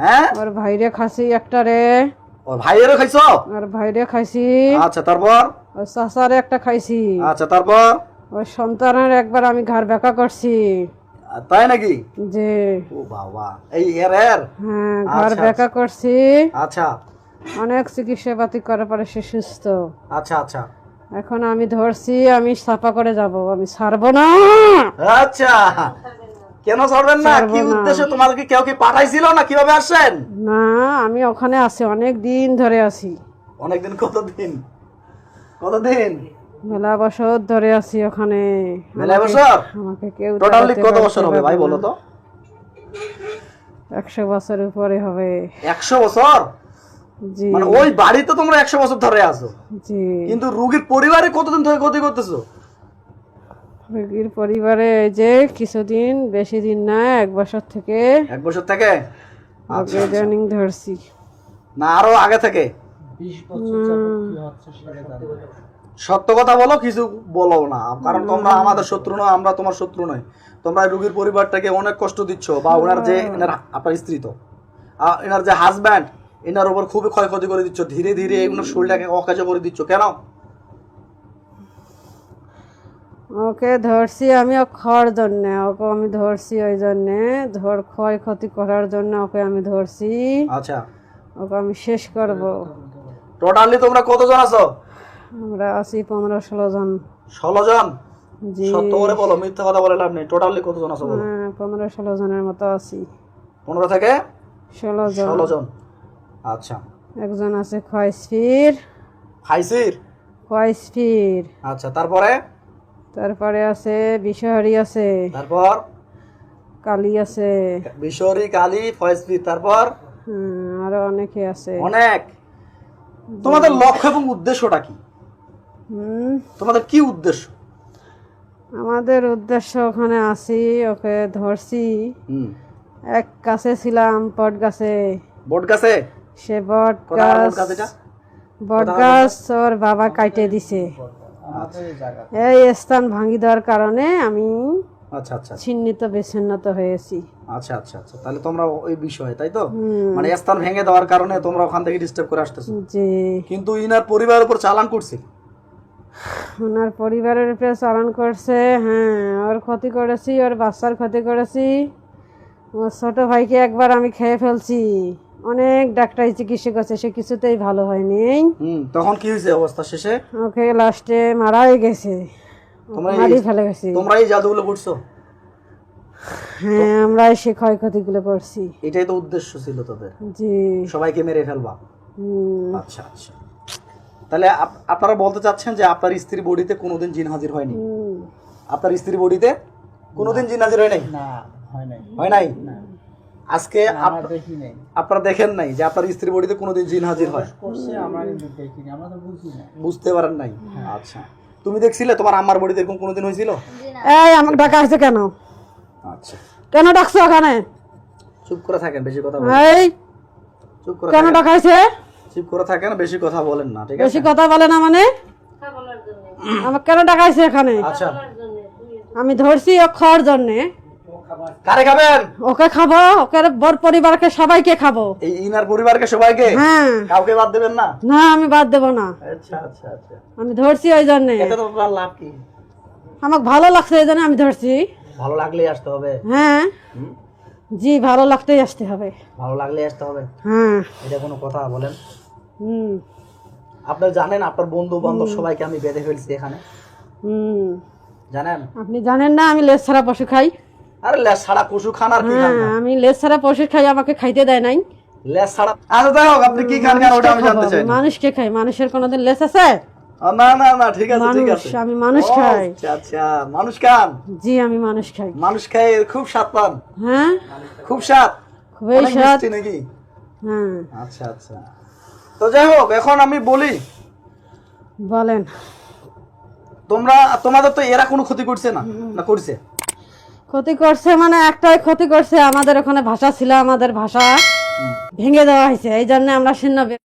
হ্যাঁ ওর ভাইরে খাসি একটা রে। ওর ভাইয়েরও খাইছো? ওর ভাইরে খাইছি। আচ্ছা তারপর? ওর চাচারে একটা খাইছি। আচ্ছা তারপর? ওর সন্তানের একবার আমি ঘর বেকা করছি। তাই নাকি? যে ও বাবা, এই এর এর হ্যাঁ ঘর আচ্ছা, বেকা করছি। আচ্ছা অনেক চিকিৎসা পাতি করার পরে সে সুস্থ। আচ্ছা আচ্ছা এখন আমি ধরছি, আমি সাফা করে যাব, আমি ছাড়বো না। আচ্ছা, কেন ছাড়বেন না? কি উদ্দেশ্যে? তোমাদেরকে কেউ কি পাঠাইছিল না কিভাবে আসছেন? না, আমি ওখানে আছি, অনেক দিন ধরে আছি। অনেকদিন? কতদিন? কতদিন? মেলা বছর ধরে আছি ওখানে। মেলা বছর? আমাকে কেউ টোটালি কত বছর হবে ভাই বলো তো? 100 বছর উপরে হবে। 100 বছর? জি মানে ওই বাড়িতে তোমরা 100 বছর ধরে আছো, জি। কিন্তু রোগীর পরিবারে কতদিন ধরে ক্ষতি করতেছো? রোগীর পরিবারে এই যে কিছুদিন, বেশি দিন না, 1 বছর থেকে। 1 বছর থেকে? আচ্ছা, আচ্ছা। ট্রেনিং ধরছি। না আরো আগে থেকে? 20 বছর যাবত কি হচ্ছে সেটা জানি না। সত্য কথা বলো, কিছু বলো না, কারণ তোমরা আমাদের শত্রু নয়, আমরা তোমার শত্রু নয়। তোমরা রোগীর পরিবারটাকে অনেক কষ্ট দিচ্ছ, বা ওনার যে আপনার স্ত্রী তো এনার যে হাজব্যান্ড, এনার উপর খুবই ক্ষয়ক্ষতি করে দিচ্ছ, ধীরে ধীরে ওনার শরীরটাকে অকাজ করে দিচ্ছ। কেন? ওকে ধরছি আমি খাওয়ার জন্যে, ওকে আমি ধরছি ওই জন্যে, ক্ষয়ক্ষতি করার জন্য ওকে আমি ধরছি। আচ্ছা, ওকে আমি শেষ করব। টোটালি তোমরা কতজন আছো? আমরা আছি 15-16 জন। 16 জন? জি সত্য করে বলো, মিথ্যা কথা বলে লাভ নেই। টোটালি কতজন আছো বলো? 15-16 জনের মতো আছি। 15 থেকে 16 জন। 16 জন। আচ্ছা, একজন আছে খয়সফির। হাইসির? খয়সফির। আচ্ছা, তারপরে? তারপরে আছে বিশহরি আছে। তারপর? কালী আছে। বিশরি, কালী, ফয়েজপি, তারপর? আরো অনেকে আছে। অনেক। তোমাদের লক্ষ্য এবং উদ্দেশ্যটা কি? তোমাদের কি উদ্দেশ্য? আমাদের উদ্দেশ্য ওখানে আছি, ওকে ধরছি। এক গাছে ছিলাম, বট গাছে। বট গাছে? সে বট কোথাকার বট গাছ, গাছ এটা? বট গাছ ওর বাবা কাটে দিছে। এই স্থান ভাঙি দেওয়ার কারণে আমি আচ্ছা আচ্ছা ছিন্নিত বিচ্ছিন্নত হয়েছি। আচ্ছা আচ্ছা আচ্ছা, তাহলে তোমরা ওই বিষয়ে, তাই তো? মানে স্থান ভেঙে দেওয়ার কারণে তোমরা ওখান থেকে ডিস্টার্ব করে আসতেছো। জি। কিন্তু ইনার পরিবারের উপর চালান করছে। ওনার পরিবারের উপরে চালান করছে। হ্যাঁ, ওর ক্ষতি করেছি, ওর বাচ্চার ক্ষতি করেছি। ওর ছোট ভাইকে একবার আমি খেয়ে ফেলছি। অনেক ডাক্তারি চিকিৎসা করছে, সে কিছুতেই ভালো হয়নি। তখন কি হয়েছে অবস্থা শেষে? ওকে লাস্টে মারাই গেছে, মারি ফেলে গেছে। তোমরা এই জাদুগুলো করছো? হ্যাঁ, আমরা সে ক্ষয়ক্ষতিগুলো করছি। এটাই তো উদ্দেশ্য ছিল তোদের? জি। সবাইকে মেরে ফেলবা? আচ্ছা আচ্ছা। তাহলে আপনারা বলতে চাচ্ছেন যে আপনার স্ত্রী বডিতে কোনোদিন জিন হাজির হয়নি? আপনার স্ত্রী বডিতে কোনোদিন জিন হাজির হয় নাই? না, হয় নাই। হয় নাই? আজকে আমরা দেখি নাই। আপনারা দেখেন নাই যে আপনার স্ত্রী বডিতে কোনোদিন জিন হাজির হয়? করছে, আমরা কিন্তু দেখিনি, আমরা তো বুঝি না। বুঝতে পারেন নাই? আচ্ছা, তুমি দেখছিলে তোমার আম্মার বডিতে এরকম কোনোদিন হয়েছিল? এই আমাকে ডাকা হয়েছে কেন? আচ্ছা, কেন ডাকছো ওখানে? চুপ করে থাকেন, বেশি কথা বলেন। এই চুপ করে কেন থাকেন, ডাকা হয়েছে? চুপ করে থাকেন, বেশি কথা বলেন না, ঠিক আছে? বেশি কথা বলে না মানে? আমাকে কেন ডাকা হয়েছে এখানে? আচ্ছা, আমি ধরছি ও খাওয়ার জন্যে। কারে খাবেন? ওকে খাবো, ওকে বর পরিবারকে সবাইকে খাবো। এই ইনার পরিবারকে সবাইকে? হ্যাঁ। কাউকে বাদ দেবেন না? না, আমি বাদ দেবো না। আচ্ছা আচ্ছা আচ্ছা, আমি ধরছি ওই জন্যে। এতে তো আপনার লাভ কি? আমাকে ভালো লাগছে এই জন্য আমি ধরছি। ভালো লাগলেই আসতে হবে? হ্যাঁ জি, ভালো লাগতেই আসতে হবে। ভালো লাগলেই আসতে হবে? হ্যাঁ। এটা কোনো কথা বলেন? হুম আপনি জানেন আপনার বন্ধু বান্ধব সবাইকে আমি বেঁধে ফেলছি এখানে? জানেন? আপনি জানেন না আমি লেজ ছাড়া পশু খাই? আরে লেজ ছাড়া পশু খান আর কি খান না? আমি লেজ ছাড়া পশু খাই, আমাকে খাইতে দেয় নাই। লেজ ছাড়া? আচ্ছা যাই হোক, আপনি কি খান ওটা আমি জানতে চাই না। মানুষকে খাই, মানুষের কোনোদিন লেজ আছে? না না না, ঠিক আছে ঠিক আছে। আমি মানুষ ও, খাই। আচ্ছা আচ্ছা, মানুষ খান? জি, আমি মানুষ খাই। মানুষ খাই, খুব স্বাদ পান? হ্যাঁ, খুব স্বাদ? খুবই অনেক স্বাদ। মিষ্টি নাকি? হ্যাঁ। আচ্ছা আচ্ছা, তো যাই হোক, এখন আমি বলি, বলেন। তোমাদের তো এরা কোনো ক্ষতি করছে না? না করছে? ক্ষতি করছে মানে একটাই ক্ষতি করছে, আমাদের ওখানে ভাষা ছিল, আমাদের ভাষা ভেঙে দেওয়া হয়েছে, এই জন্য আমরা শূন্য